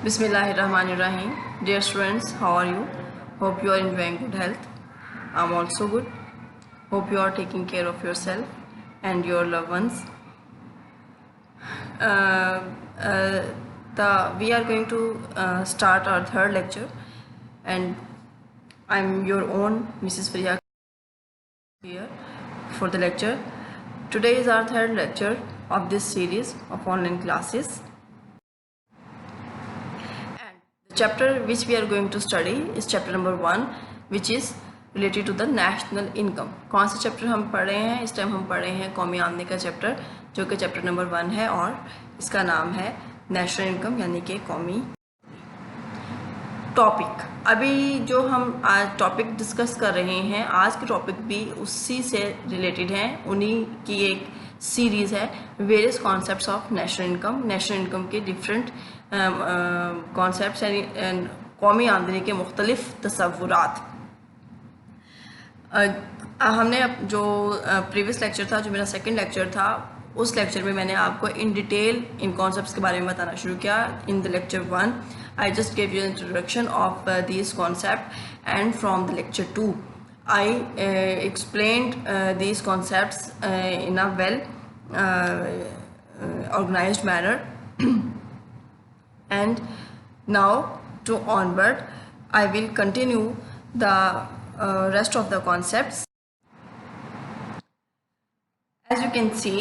Bismillahirrahmanirrahim. Dear students, how are you? Hope you are enjoying good health. I'm also good. Hope you are taking care of yourself and your loved ones. Uh, we are going to start our third lecture, and I'm your own Mrs. Priya here for the lecture. Today is our third lecture of this series of online classes. The chapter which we are going to study is chapter number 1, which is related to the national income. कौन सा chapter हम पढ़ रहे हैं? इस time हम पढ़ रहे हैं कौमी आमदनी का चैप्टर, जो कि चैप्टर नंबर 1 है और इसका नाम है नेशनल इनकम, यानी कि कौमी टॉपिक। अभी जो हम आज टॉपिक डिस्कस कर रहे हैं, आज के टॉपिक भी उसी से रिलेटेड हैं, उन्हीं की एक सीरीज़ है various concepts of national income. National income के डिफरेंट कॉन्सेप्ट्स यानी कौमी आमदनी के मुख्तलिफ तसव्वुरात। हमने जो प्रीवियस लेक्चर था, जो मेरा सेकंड लेक्चर था, उस लेक्चर में मैंने आपको इन डिटेल इन कॉन्सेप्ट्स के बारे में बताना शुरू किया। In the lecture 1 I just give you introduction of this concept, and from the lecture 2 I explained these concepts in a well organized manner and now to onward I will continue the rest of the concepts. As you can see,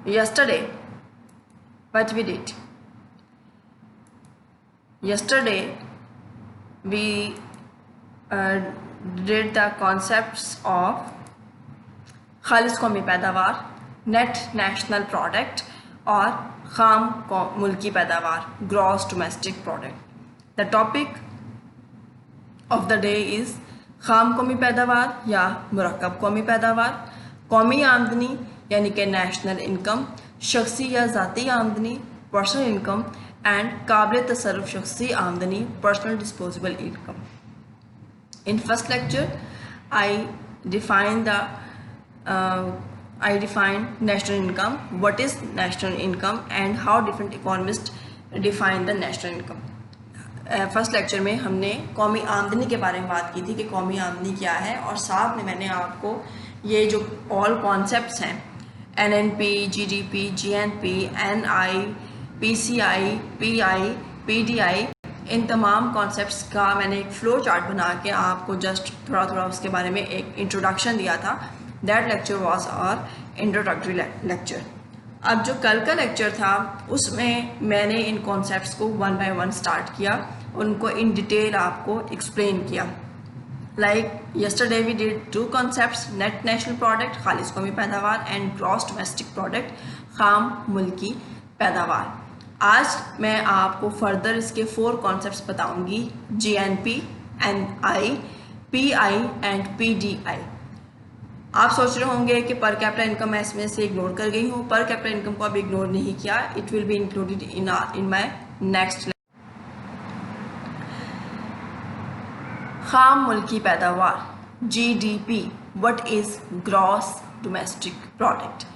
yesterday what we did, yesterday we did the concepts of खालिस कौमी पैदावार, net national product और खाम मुल्की पैदावार, gross domestic product. The topic of the day is खाम कौमी पैदावार या मुरक्कब कौमी पैदावार, कौमी आमदनी यानी कि नेशनल इनकम, शख्सी या ज़ाती आमदनी पर्सनल इनकम, एंड काबिल तसर्रुफ शख्सी आमदनी personal disposable income. In first lecture, I defined national income, what is national income, and how different economists define the national income. First lecture में हमने कौमी आमदनी के बारे में बात की थी कि कौमी आमदनी क्या है, और साथ में मैंने आपको ये जो ऑल कॉन्सेप्ट्स हैं NNP, GDP, GNP, NI, PCI, PI, PDI, इन तमाम कॉन्सेप्ट्स का मैंने एक फ़्लो चार्ट बना के आपको जस्ट थोड़ा थोड़ा उसके बारे में एक इंट्रोडक्शन दिया था। That lecture was our introductory lecture. अब जो कल का लेक्चर था, उसमें मैंने इन कॉन्सेप्ट्स को 1 बाय 1 स्टार्ट किया, उनको इन डिटेल आपको एक्सप्लेन किया। Like yesterday we did 2 concepts, net national product खालिस कौमी पैदावार, एंड ग्रॉस डोमेस्टिक प्रोडक्ट खाम मुल्की पैदावार। आज मैं आपको फर्दर इसके 4 कॉन्सेप्ट्स बताऊंगी, GNP, NI, PI and PDI। आप सोच रहे होंगे कि पर कैपिटा इनकम मैं इसमें से इग्नोर कर गई हूँ। पर कैपिटा इनकम को अब इग्नोर नहीं किया, it will be included in my next. खाम मुल्की पैदावार, GDP, what is gross domestic product.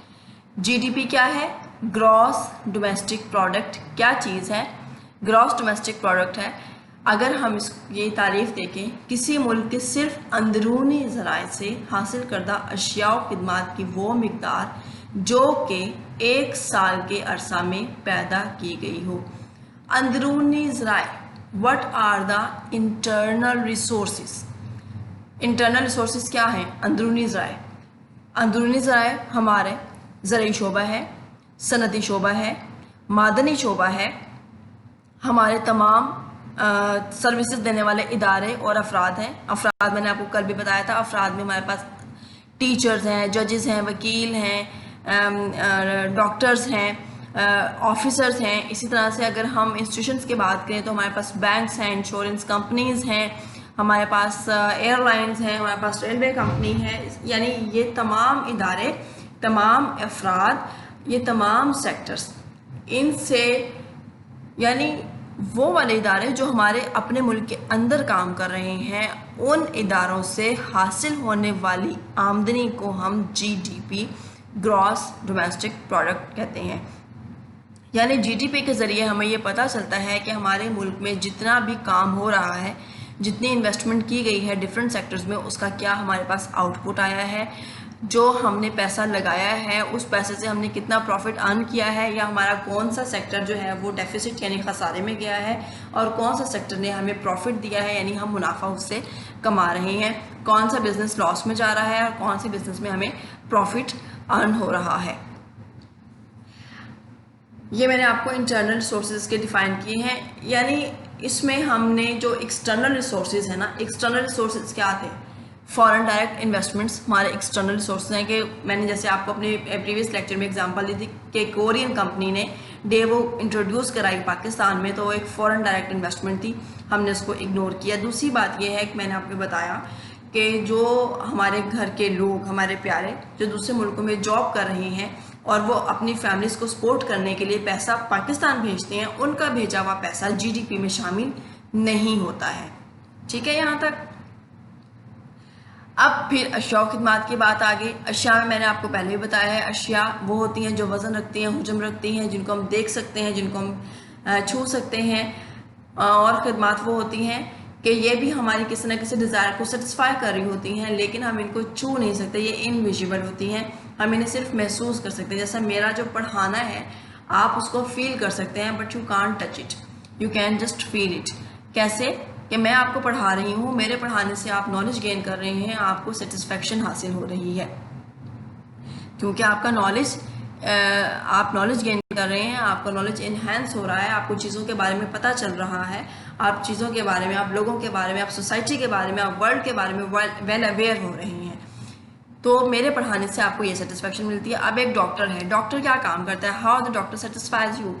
GDP क्या है? ग्रॉस डोमेस्टिक प्रोडक्ट क्या चीज़ है? ग्रॉस डोमेस्टिक प्रोडक्ट है, अगर हम ये तारीफ़ देखें, किसी मुल्क के सिर्फ अंदरूनी ज़राए से हासिल करदा अशिया और खिदमात की वो मिकदार जो कि 1 साल के अरसा में पैदा की गई हो। अंदरूनी ज़राए, what are the internal resources. Internal resources क्या हैं? अंदरूनी ज़राए। अंदरूनी ज़राए हमारे ज़रई शोबा है, सनती शोबा है, मादनी शोबा है, हमारे तमाम सर्विसेज देने वाले इदारे और अफराद हैं। अफराद मैंने आपको कल भी बताया था, अफराद में हमारे पास टीचर्स हैं, जजेस हैं, वकील हैं, डॉक्टर्स हैं, ऑफिसर्स हैं। इसी तरह से अगर हम इंस्टीट्यूशंस की बात करें तो हमारे पास बैंक्स हैं, इंश्योरेंस कंपनीज़ हैं, हमारे पास एयरलाइंस हैं, हमारे पास रेलवे कंपनी है। यानी ये तमाम इदारे, तमाम अफराद, ये तमाम सेक्टर्स, इनसे यानी वो वाले इदारे जो हमारे अपने मुल्क के अंदर काम कर रहे हैं, उन इदारों से हासिल होने वाली आमदनी को हम GDP, ग्रॉस डोमेस्टिक प्रोडक्ट कहते हैं। यानी जीडीपी के ज़रिए हमें ये पता चलता है कि हमारे मुल्क में जितना भी काम हो रहा है, जितनी इन्वेस्टमेंट की गई है डिफरेंट सेक्टर्स में, उसका क्या हमारे पास आउटपुट आया है, जो हमने पैसा लगाया है उस पैसे से हमने कितना प्रॉफिट अर्न किया है, या हमारा कौन सा सेक्टर जो है वो डेफिसिट यानी खसारे में गया है और कौन सा सेक्टर ने हमें प्रॉफिट दिया है यानी हम मुनाफा उससे कमा रहे हैं, कौन सा बिज़नेस लॉस में जा रहा है और कौन से बिज़नेस में हमें प्रॉफिट अर्न हो रहा है। ये मैंने आपको इंटरनल रिसोर्सेज के डिफ़ाइन किए हैं। यानी इसमें हमने जो एक्सटर्नल रिसोर्सेज है ना, एक्सटर्नल रिसोर्सेज क्या थे? फॉरेन डायरेक्ट इन्वेस्टमेंट्स हमारे एक्सटर्नल रिसोर्स हैं। कि मैंने जैसे आपको अपने प्रीवियस लेक्चर में एग्जांपल दी थी कि कोरियन कंपनी ने डेवो इंट्रोड्यूस कराई पाकिस्तान में, तो एक फॉरेन डायरेक्ट इन्वेस्टमेंट थी, हमने उसको इग्नोर किया। दूसरी बात यह है कि मैंने आपको बताया कि जो हमारे घर के लोग, हमारे प्यारे जो दूसरे मुल्कों में जॉब कर रहे हैं और वो अपनी फैमिलीज़ को सपोर्ट करने के लिए पैसा पाकिस्तान भेजते हैं, उनका भेजा हुआ पैसा जीडीपी में शामिल नहीं होता है। ठीक है यहाँ तक। अब फिर अशिया व खिदमात की बात आ गई। अशिया में मैंने आपको पहले भी बताया है, अशिया वो होती हैं जो वज़न रखती हैं, हुजम रखती हैं, जिनको हम देख सकते हैं, जिनको हम छू सकते हैं, और खिदमात वो होती हैं कि ये भी हमारी किसी न किसी डिज़ायर को सेटिस्फाई कर रही होती हैं, लेकिन हम इनको छू नहीं सकते, ये इनविजिबल होती हैं, हम इन्हें सिर्फ महसूस कर सकते हैं। जैसा मेरा जो पढ़ाना है आप उसको फील कर सकते हैं, but you can't touch it, you can just feel it. कैसे? कि मैं आपको पढ़ा रही हूँ, मेरे पढ़ाने से आप नॉलेज गेन कर रहे हैं, आपको सेटिस्फेक्शन हासिल हो रही है, क्योंकि आपका नॉलेज आप नॉलेज गेन कर रहे हैं, आपका नॉलेज इन्हेंस हो रहा है, आपको चीज़ों के बारे में पता चल रहा है, आप चीज़ों के बारे में, आप लोगों के बारे में, आप सोसाइटी के बारे में, आप वर्ल्ड के बारे में वेल अवेयर हो रहे हैं। तो मेरे पढ़ाने से आपको ये सेटिस्फेक्शन मिलती है। अब एक डॉक्टर है, डॉक्टर क्या काम करता है? How the doctor satisfies you.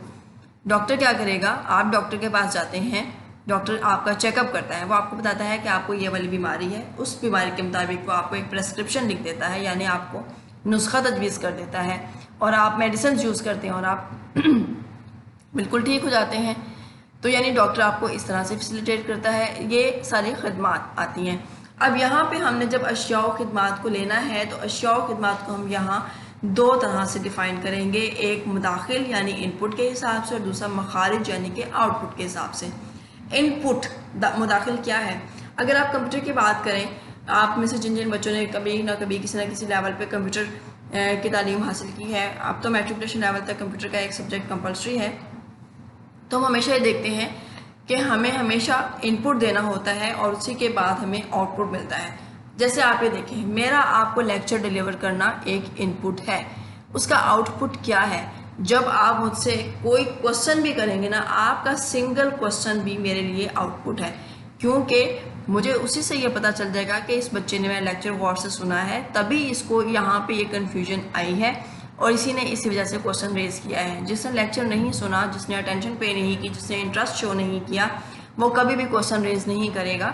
Doctor क्या करेगा? आप डॉक्टर के पास जाते हैं, डॉक्टर आपका चेकअप करता है, वो आपको बताता है कि आपको ये वाली बीमारी है, उस बीमारी के मुताबिक वो आपको एक प्रेस्क्रिप्शन लिख देता है, यानी आपको नुस्खा तजवीज़ कर देता है, और आप मेडिसिन यूज़ करते हैं और आप बिल्कुल ठीक हो जाते हैं। तो यानी डॉक्टर आपको इस तरह से फैसिलिटेट करता है। ये सारी खदमात आती हैं। अब यहाँ पे हमने जब अशिया व खिदमात को लेना है, तो अशिया व खिदमात को हम यहाँ दो तरह से डिफ़ाइन करेंगे, एक मुदाखिल यानी इनपुट के हिसाब से, और दूसरा मखारिज यानी कि आउटपुट के हिसाब से। इनपुट मुदाखिल क्या है? अगर आप कंप्यूटर की बात करें, आप में से जिन जिन बच्चों ने कभी ना कभी किसी न किसी लेवल पे कंप्यूटर की तालीम हासिल की है, अब तो मैट्रिकुलेशन लेवल तक कंप्यूटर का एक सब्जेक्ट कंपलसरी है, तो हम हमेशा ये देखते हैं कि हमें हमेशा इनपुट देना होता है और उसी के बाद हमें आउटपुट मिलता है। जैसे आप ये देखें, मेरा आपको लेक्चर डिलीवर करना एक इनपुट है, उसका आउटपुट क्या है? जब आप मुझसे कोई क्वेश्चन भी करेंगे ना, आपका सिंगल क्वेश्चन भी मेरे लिए आउटपुट है, क्योंकि मुझे उसी से ये पता चल जाएगा कि इस बच्चे ने मेरा लेक्चर गौर से सुना है, तभी इसको यहाँ पे ये कन्फ्यूजन आई है और इसी ने इसी वजह से क्वेश्चन रेज किया है। जिसने लेक्चर नहीं सुना, जिसने अटेंशन पे नहीं की, जिसने इंटरेस्ट शो नहीं किया, वो कभी भी क्वेश्चन रेज नहीं करेगा,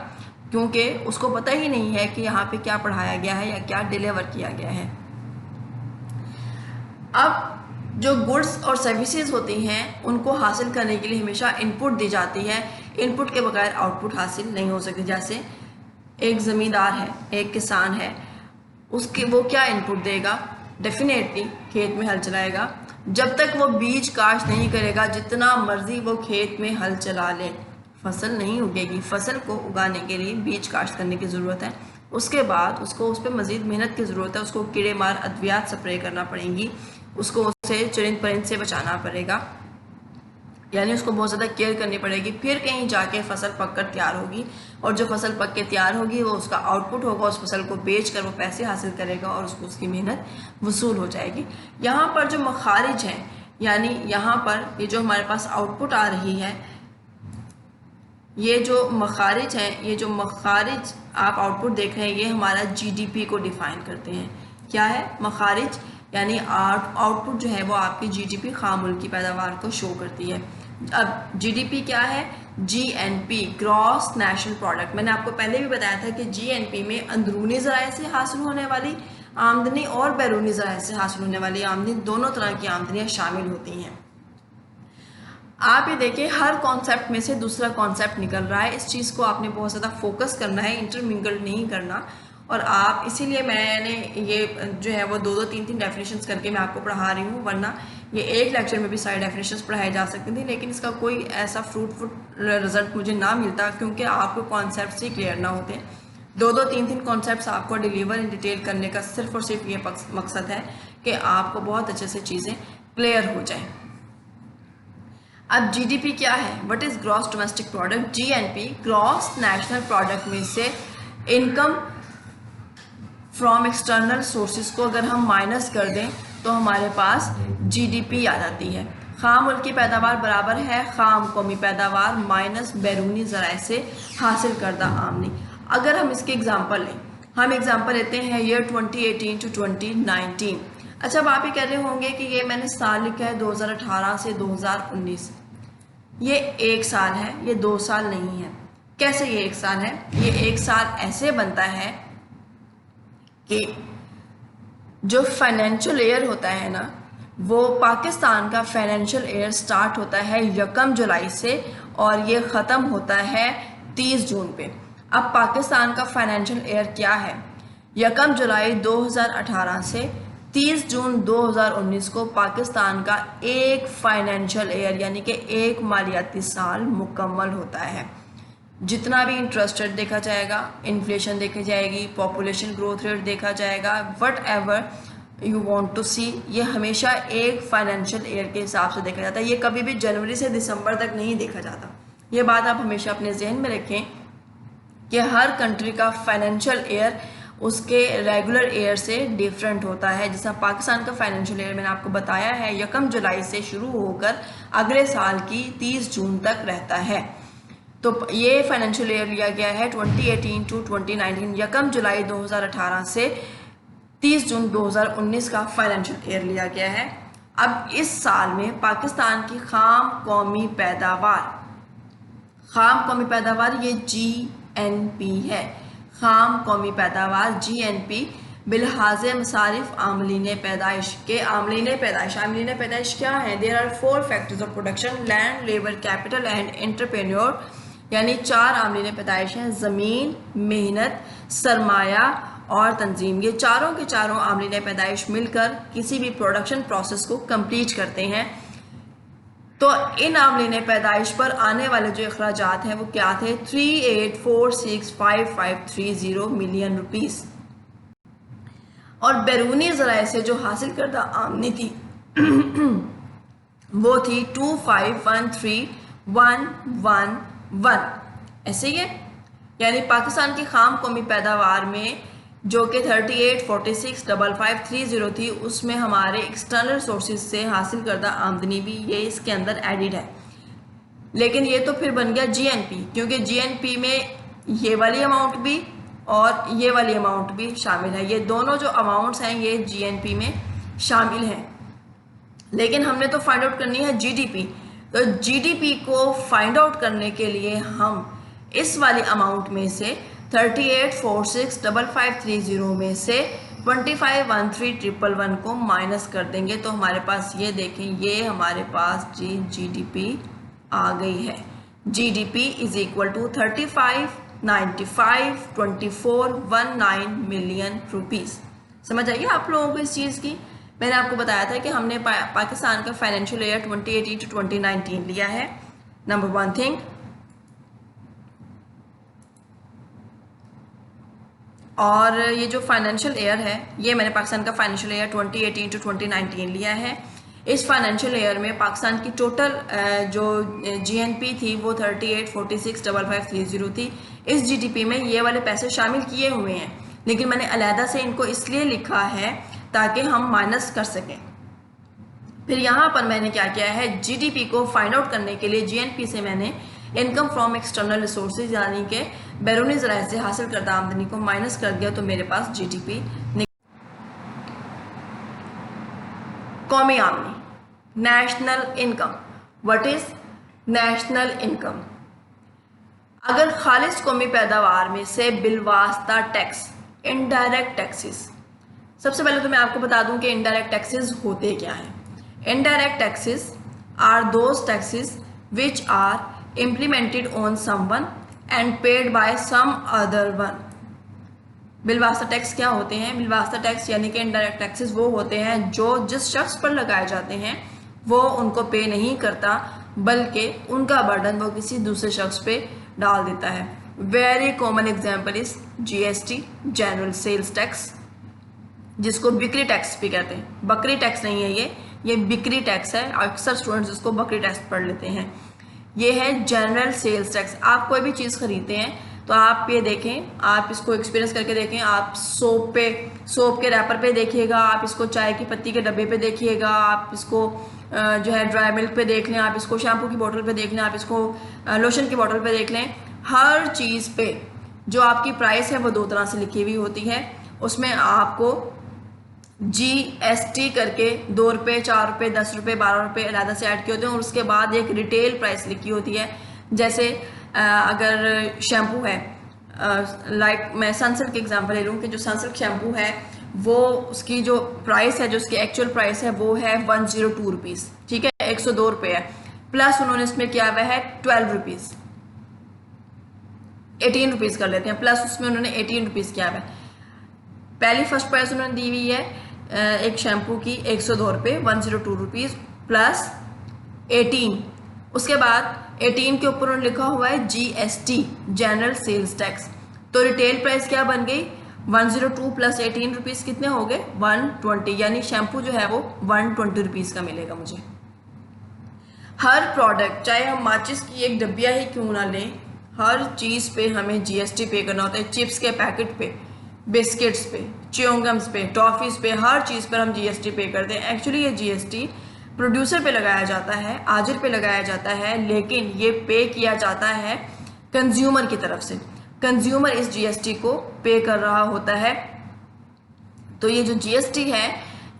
क्योंकि उसको पता ही नहीं है कि यहाँ पे क्या पढ़ाया गया है या क्या डिलीवर किया गया है। अब जो गुड्स और सर्विसेज होती हैं, उनको हासिल करने के लिए हमेशा इनपुट दी जाती है, इनपुट के बगैर आउटपुट हासिल नहीं हो सकती। जैसे एक ज़मींदार है, एक किसान है, उसके वो क्या इनपुट देगा? डेफिनेटली खेत में हल चलाएगा। जब तक वो बीज काश्त नहीं करेगा, जितना मर्जी वो खेत में हल चला ले, फसल नहीं उगेगी। फसल को उगाने के लिए बीज काश्त करने की ज़रूरत है, उसके बाद उसको उस पर मज़ीद मेहनत की ज़रूरत है, उसको कीड़े मार अद्वियात स्प्रे करना पड़ेंगी, उसको उससे चरिंद परिंद से बचाना पड़ेगा, यानी उसको बहुत ज़्यादा केयर करनी पड़ेगी। फिर कहीं जाके फसल पककर तैयार होगी, और जो फसल पक के तैयार होगी वो उसका आउटपुट होगा, उस फसल को बेचकर वो पैसे हासिल करेगा और उसको उसकी मेहनत वसूल हो जाएगी। यहाँ पर जो मखारिज हैं, यानी यहाँ पर ये जो हमारे पास आउटपुट आ रही है, ये जो मखारिज हैं, ये जो मखारिज आप आउटपुट देख रहे हैं, ये हमारा जीडीपी को डिफ़ाइन करते हैं। क्या है मखारिज? यानी आउटपुट जो है वो आपकी जीडीपी खाम मुल्क की पैदावार को शो करती है। अब जीडीपी क्या है? GNP, gross national product. मैंने आपको पहले भी बताया था कि जीएनपी में अंदरूनी ज़राए से हासिल होने वाली आमदनी और बैरूनी ज़राए से हासिल होने वाली आमदनी, दोनों तरह की आमदनियाँ शामिल होती हैं। आप ये देखिए, हर कॉन्सेप्ट में से दूसरा कॉन्सेप्ट निकल रहा है, इस चीज़ को आपने बहुत ज़्यादा फोकस करना है, इंटरमिंगल नहीं करना। और आप इसीलिए मैंने ये जो है वो 2-3 डेफिनेशंस करके मैं आपको पढ़ा रही हूँ, वरना ये एक लेक्चर में भी सारी डेफिनेशंस पढ़ाई जा सकती थी, लेकिन इसका कोई ऐसा फ्रूटफुल रिजल्ट मुझे ना मिलता क्योंकि आपको कॉन्सेप्ट्स ही क्लियर ना होते। 2-3 कॉन्सेप्ट्स आपको डिलीवर इन डिटेल करने का सिर्फ और सिर्फ ये मकसद है कि आपको बहुत अच्छे से चीज़ें क्लियर हो जाएं। अब जीडीपी क्या है, what is gross domestic product? GNP gross national product में से इनकम फ्रॉम एक्सटर्नल सोर्सेज को अगर हम माइनस कर दें तो हमारे पास जीडीपी आ जाती है। खाम मुल्की पैदावार बराबर है खाम कौमी पैदावार माइनस बैरूनी ज़राए से हासिल करदा आमदनी। अगर हम इसके एग्जांपल लें, हम एग्जांपल लेते हैं ईयर 2018 टू 2019। अच्छा, अब आप ये कह रहे होंगे कि ये मैंने साल लिखा है 2018 से 2019, ये एक साल है, ये 2 साल नहीं है। कैसे ये एक साल है? ये एक साल ऐसे बनता है कि जो फाइनेंशियल ईयर होता है ना, वो पाकिस्तान का फाइनेंशियल ईयर स्टार्ट होता है 1 जुलाई से और ये ख़त्म होता है 30 जून पे। अब पाकिस्तान का फाइनेंशियल ईयर क्या है? 1 जुलाई 2018 से 30 जून 2019 को पाकिस्तान का एक फाइनेंशियल ईयर यानी कि एक मालियाती साल मुकम्मल होता है। जितना भी इंटरेस्ट रेट देखा जाएगा, इन्फ्लेशन देखी जाएगी, पॉपुलेशन ग्रोथ रेट देखा जाएगा, whatever you want to see, ये हमेशा एक फाइनेंशियल ईयर के हिसाब से देखा जाता है। ये कभी भी जनवरी से दिसंबर तक नहीं देखा जाता। ये बात आप हमेशा अपने जहन में रखें कि हर कंट्री का फाइनेंशियल ईयर उसके रेगुलर ईयर से डिफरेंट होता है। जैसा पाकिस्तान का फाइनेंशियल ईयर मैंने आपको बताया है 1 जुलाई से शुरू होकर अगले साल की 30 जून तक रहता है। तो ये फाइनेंशियल ईयर लिया गया है 2018 टू 2019, 1 जुलाई 2018 से 30 जून 2019 का फाइनेंशियल ईयर लिया गया है। अब इस साल में पाकिस्तान की खाम कौमी पैदावार ये जीएनपी है। खाम कौमी पैदावार जीएनपी बिलहाज मसारिफ आमलीन पैदाइश क्या है? There are 4 factors of production, land, labour, capital and entrepreneur, यानी 4 आमलीन पैदाइश हैं, ज़मीन, मेहनत, सरमाया और तंजीम। ये चारों के चारों आमलीन पैदाइश मिलकर किसी भी प्रोडक्शन प्रोसेस को कंप्लीट करते हैं। तो इन आमलीन पैदाइश पर आने वाले जो अखराजात हैं वो क्या थे? 38465530 मिलियन रुपीस। और बैरूनी ज़राए से जो हासिल करदा आमदनी थी वो थी 2513111। ऐसे ही है, यानी पाकिस्तान की खाम कौमी पैदावार में जो कि 38465530 थी, उसमें हमारे एक्सटर्नल सोर्सेज से हासिल करदा आमदनी भी ये इसके अंदर एडिड है। लेकिन ये तो फिर बन गया जीएनपी, क्योंकि जीएनपी में ये वाली अमाउंट भी और ये वाली अमाउंट भी शामिल है। ये दोनों जो अमाउंट्स हैं ये जीएनपी में शामिल हैं। लेकिन हमने तो फाइंड आउट करनी है जीडीपी। तो जीडीपी को फाइंड आउट करने के लिए हम इस वाली अमाउंट में से 38465530 में से 251311 को माइनस कर देंगे तो हमारे पास ये देखें, ये हमारे पास जीडीपी आ गई है। GDP is equal to 35952419 million rupees. समझ आइए आप लोगों को इस चीज़ की? मैंने आपको बताया था कि हमने पाकिस्तान का फाइनेंशियल ईयर 2018 टू 2019 लिया है, नंबर 1 थिंग। और ये जो फाइनेंशियल ईयर है ये मैंने पाकिस्तान का फाइनेंशियल ईयर 2018 टू 2019 लिया है। इस फाइनेंशियल ईयर में पाकिस्तान की टोटल जो जीएनपी थी वो 38465530 थी। इस जीडीपी में ये वाले पैसे शामिल किए हुए हैं, लेकिन मैंने अलहदा से इनको इसलिए लिखा है ताकि हम माइनस कर सकें। फिर यहाँ पर मैंने क्या किया है, जीडीपी को फाइंड आउट करने के लिए जीएनपी से मैंने इनकम फ्रॉम एक्सटर्नल रिसोर्सेज यानी कि बैरूनी ज़राए से हासिल करदा आमदनी को माइनस कर दिया, तो मेरे पास जीडीपी। कौमी आमदनी, national income. What is national income? अगर खालिस कौमी पैदावार में से बिलवास्ता टैक्स, इनडायरेक्ट टैक्सेस, सबसे पहले तो मैं आपको बता दूं कि इनडायरेक्ट टैक्सेस होते क्या हैं। Indirect taxes are those taxes which are implemented on someone and paid by some other one. बिलवास्ता टैक्स क्या होते हैं? बिलवास्ता टैक्स यानी कि इनडायरेक्ट टैक्सेस वो होते हैं जो जिस शख्स पर लगाए जाते हैं वो उनको पे नहीं करता, बल्कि उनका बर्डन वो किसी दूसरे शख्स पे डाल देता है। Very common example is GST, general sales tax, जिसको बिक्री टैक्स भी कहते हैं। बकरी टैक्स नहीं है ये बिक्री टैक्स है। अक्सर स्टूडेंट्स इसको बकरी टैक्स पढ़ लेते हैं। ये है जनरल सेल्स टैक्स। आप कोई भी चीज़ खरीदते हैं तो आप ये देखें, आप इसको एक्सपीरियंस करके देखें। आप सोप के रैपर पे देखिएगा, आप इसको चाय की पत्ती के डब्बे पे देखिएगा, आप इसको जो है ड्राई मिल्क पे देख लें, आप इसको शैम्पू की बोतल पे देख लें, आप इसको लोशन की बोतल पे देख लें। हर चीज़ पे जो आपकी प्राइस है वो दो तरह से लिखी हुई होती है। उसमें आपको GST करके 2 रुपये, 4 रुपये, 10 रुपये, 12 रुपये अलहदा से ऐड किए होते हैं, और उसके बाद एक रिटेल प्राइस लिखी होती है। जैसे अगर शैम्पू है, लाइक मैं सनसिल्क एग्जांपल ले लूँ कि जो सनसिल्क शैम्पू है वो उसकी जो प्राइस है, जो उसकी एक्चुअल प्राइस है वो है 102 रुपीज़, ठीक है, 102 रुपये है। प्लस उन्होंने इसमें किया हुआ है 12 रुपीज़, 18 रुपीज़ कर लेते हैं, प्लस उसमें उन्होंने 18 रुपीज़ किया हुआ है। पहली फर्स्ट प्राइस उन्होंने दी हुई है एक शैम्पू की 102 रुपये, 102 रुपीज़ प्लस 18। उसके बाद 18 के ऊपर उन्होंने लिखा हुआ है GST, जनरल सेल्स टैक्स। तो रिटेल प्राइस क्या बन गई? 102 प्लस 18 रुपीज़ कितने हो गए? 120, यानी शैम्पू जो है वो 120 रुपीज़ का मिलेगा मुझे। हर प्रोडक्ट, चाहे हम माचिस की एक डब्बिया ही क्यों ना लें, हर चीज़ पे हमें GST पे करना होता है। चिप्स के पैकेट पे, बिस्किट्स पे, च्युइंगम्स पे, टॉफ़ीज़ पे, हर चीज़ पर हम GST पे करते हैं। एक्चुअली ये GST प्रोड्यूसर पे लगाया जाता है, आजिर पे लगाया जाता है, लेकिन ये पे किया जाता है कंज्यूमर की तरफ से। कंज्यूमर इस GST को पे कर रहा होता है। तो ये जो GST है,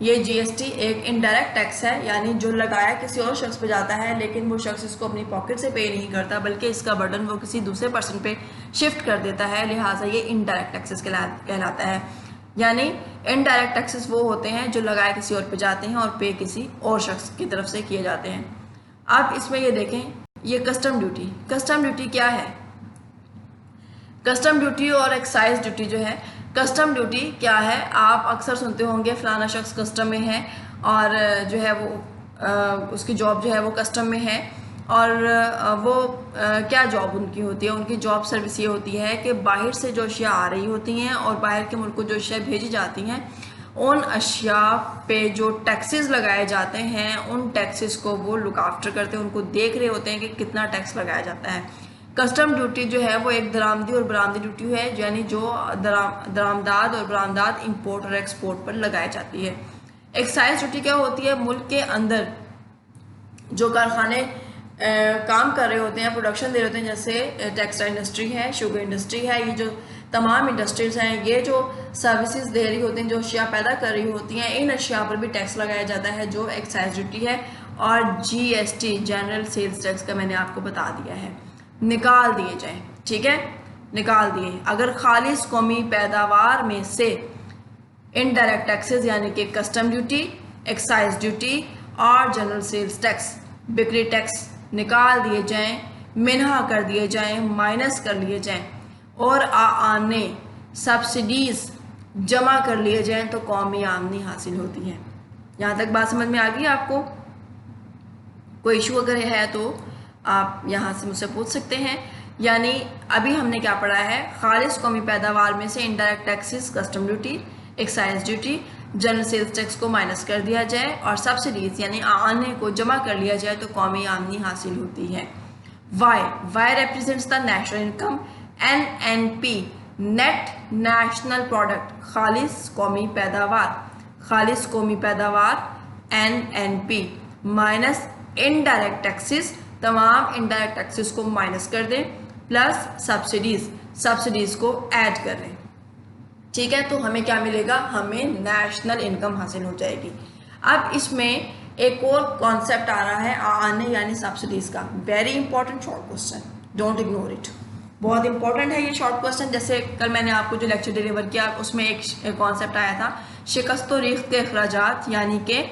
ये GST एक इनडायरेक्ट टैक्स है, यानी जो लगाया किसी और शख्स पे जाता है, लेकिन वो शख्स इसको अपनी पॉकेट से पे नहीं करता, बल्कि इसका बर्डन वो किसी दूसरे पर्सन पे शिफ्ट कर देता है। लिहाजा ये इनडायरेक्ट टैक्सेस कहलाता है। यानी इनडायरेक्ट टैक्सेस वो होते हैं जो लगाए किसी और पे जाते हैं और पे किसी और शख्स की तरफ से किए जाते हैं। आप इसमें ये देखें, ये कस्टम ड्यूटी। कस्टम ड्यूटी क्या है? कस्टम ड्यूटी और एक्साइज ड्यूटी जो है, कस्टम ड्यूटी क्या है? आप अक्सर सुनते होंगे फलाना शख्स कस्टम में है, और जो है वो उसकी जॉब जो है वो कस्टम में है, और वो क्या जॉब उनकी होती है? उनकी जॉब सर्विस ये होती है कि बाहर से जो अशिया आ रही होती हैं और बाहर के मुल्क को जो अशिया भेजी जाती हैं, उन अशिया पे जो टैक्सेस लगाए जाते हैं, उन टैक्सेस को वो लुक आफ्टर करते हैं, उनको देख रहे होते हैं कि कितना टैक्स लगाया जाता है। कस्टम ड्यूटी जो है वो एक दरामदी और बरामदी ड्यूटी है, यानी जो दरामदाद और बरामदाद इंपोर्ट और एक्सपोर्ट पर लगाई जाती है। एक्साइज ड्यूटी क्या होती है? मुल्क के अंदर जो कारखाने काम कर रहे होते हैं, प्रोडक्शन दे रहे होते हैं, जैसे टेक्सटाइल इंडस्ट्री है, शुगर इंडस्ट्री है, ये जो तमाम इंडस्ट्रीज हैं, ये जो सर्विसेज दे रही होती हैं, जो अशिया पैदा कर रही होती हैं, इन अशिया पर भी टैक्स लगाया जाता है, जो एक्साइज ड्यूटी है। और GST, जनरल सेल्स टैक्स का मैंने आपको बता दिया है, निकाल दिए जाएं, ठीक है, निकाल दिए। अगर खालिस कौमी पैदावार में से इनडायरेक्ट टैक्सेस यानी कि कस्टम ड्यूटी, एक्साइज ड्यूटी और जनरल सेल्स टैक्स, बिक्री टैक्स निकाल दिए जाएं, मिन्हा कर दिए जाएं, माइनस कर लिए जाएं, और आने सब्सिडीज़ जमा कर लिए जाएं, तो कौमी आमदनी हासिल होती है। यहाँ तक बात समझ में आ गई आपको? कोई इशू अगर है तो आप यहाँ से मुझसे पूछ सकते हैं। यानी अभी हमने क्या पढ़ा है? खालिस कौमी पैदावार में से indirect taxes, custom duty, excise duty, general sales tax को माइनस कर दिया जाए, और सब्सिडीज यानी आने को जमा कर लिया जाए, तो कौमी आमदनी हासिल होती है। Y represents the national income. NNP, net national product, खालिस कौमी पैदावार, खालिस कौमी पैदावार NNP माइनस इनडायरेक्ट टैक्सेस, तमाम इनडायरेक्ट टैक्सेस को माइनस कर दें, प्लस सब्सिडीज को ऐड कर दें, ठीक है। तो हमें क्या मिलेगा? हमें नेशनल इनकम हासिल हो जाएगी। अब इसमें एक और कॉन्सेप्ट आ रहा है आने यानी सब्सिडीज का। Very important short question, don't ignore it, बहुत इंपॉर्टेंट है ये शॉर्ट क्वेश्चन। जैसे कल मैंने आपको जो लेक्चर डिलीवर किया उसमें एक कॉन्सेप्ट आया था शिकस्त और रेख्त के अखराजात यानी कि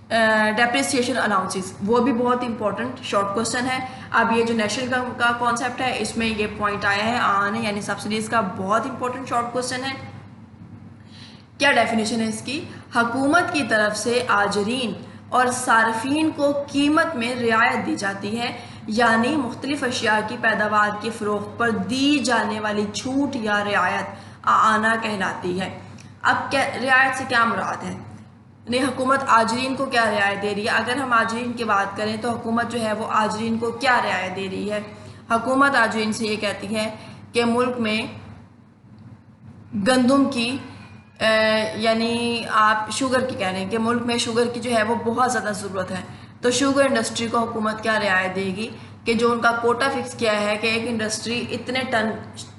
डेप्रिसिएशन अलाउंसेस, वो भी बहुत इंपॉर्टेंट शॉर्ट क्वेश्चन है। अब ये जो नेशनल का कॉन्सेप्ट है इसमें ये पॉइंट आया है आने यानी सब्सिडीज का, बहुत इंपॉर्टेंट शॉर्ट क्वेश्चन है। क्या डेफिनेशन है इसकी? हुकूमत की तरफ से आजरीन और सार्फिन को कीमत में रियायत दी जाती है, यानी मुख्तलिफ अशिया की पैदावार की फ़रोख्त पर दी जाने वाली छूट या रियायत आना कहलाती है। अब क्या रियायत से क्या मुराद है? नहीं, हुकूमत आजरीन को क्या रियायत दे रही है? अगर हम आजरीन की बात करें तो हुकूमत जो है वो आजरीन को क्या रियायत दे रही है? हुकूमत आजरीन से ये कहती है कि मुल्क में गंदम की यानी आप शुगर की कह रहे हैं कि मुल्क में शुगर की जो है वो बहुत ज़्यादा ज़रूरत है, तो शुगर इंडस्ट्री को हुकूमत क्या रियायत देगी कि जो उनका कोटा फिक्स किया है कि एक इंडस्ट्री इतने टन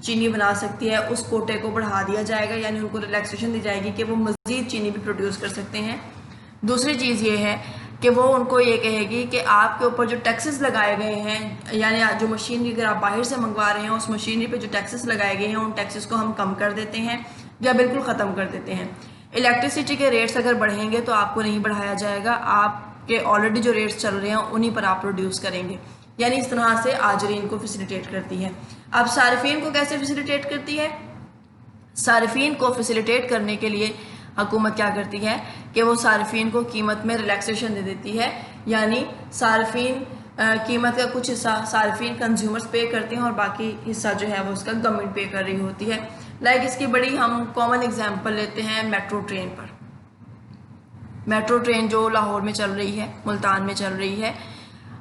चीनी बना सकती है, उस कोटे को बढ़ा दिया जाएगा, यानी उनको रिलैक्सेशन दी जाएगी कि वो मज़ीद चीनी भी प्रोड्यूस कर सकते हैं। दूसरी चीज़ ये है कि वो उनको ये कहेगी कि आपके ऊपर जो टैक्सेस लगाए गए हैं, यानी जो मशीनरी अगर आप बाहर से मंगवा रहे हैं उस मशीनरी पे जो टैक्सेस लगाए गए हैं उन टैक्सेस को हम कम कर देते हैं या बिल्कुल ख़त्म कर देते हैं। इलेक्ट्रिसिटी के रेट्स अगर बढ़ेंगे तो आपको नहीं बढ़ाया जाएगा, आपके ऑलरेडी जो रेट्स चल रहे हैं उन्हीं पर आप प्रोड्यूस करेंगे, यानी इस तरह से आजरीन को फैसिलिटेट करती है। अब सार्फिन को कैसे फैसिलिटेट करती है? सार्फिन को फैसिलिटेट करने के लिए हुकूमत क्या करती है कि वो सार्फिन को कीमत में रिलैक्सेशन दे देती है, यानी सार्फिन कीमत का कुछ हिस्सा सार्फिन कंज्यूमर्स पे करते हैं और बाकी हिस्सा जो है वो उसका गवर्नमेंट पे कर रही होती है। लाइक इसकी बड़ी हम कॉमन एग्जांपल लेते हैं मेट्रो ट्रेन पर। मेट्रो ट्रेन जो लाहौर में चल रही है, मुल्तान में चल रही है,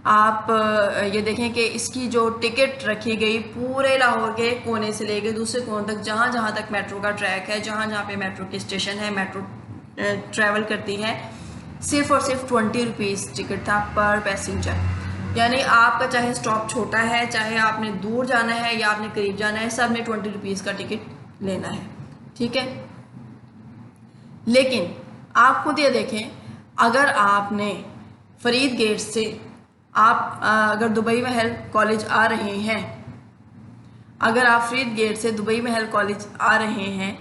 आप ये देखें कि इसकी जो टिकट रखी गई पूरे लाहौर के कोने से लेकर दूसरे कोने तक, जहाँ जहाँ तक मेट्रो का ट्रैक है, जहाँ जहाँ पे मेट्रो की स्टेशन है, मेट्रो ट्रैवल करती है, सिर्फ और सिर्फ 20 रुपीज़ टिकट था पर पैसेंजर। यानी आपका चाहे स्टॉप छोटा है, चाहे आपने दूर जाना है या आपने करीब जाना है, सब ने 20 रुपीज़ का टिकट लेना है, ठीक है। लेकिन आप खुद ये देखें, अगर आपने फरीद गेट से आप अगर दुबई महल कॉलेज आ रहे हैं, अगर आप फरीद गेट से दुबई महल कॉलेज आ रहे हैं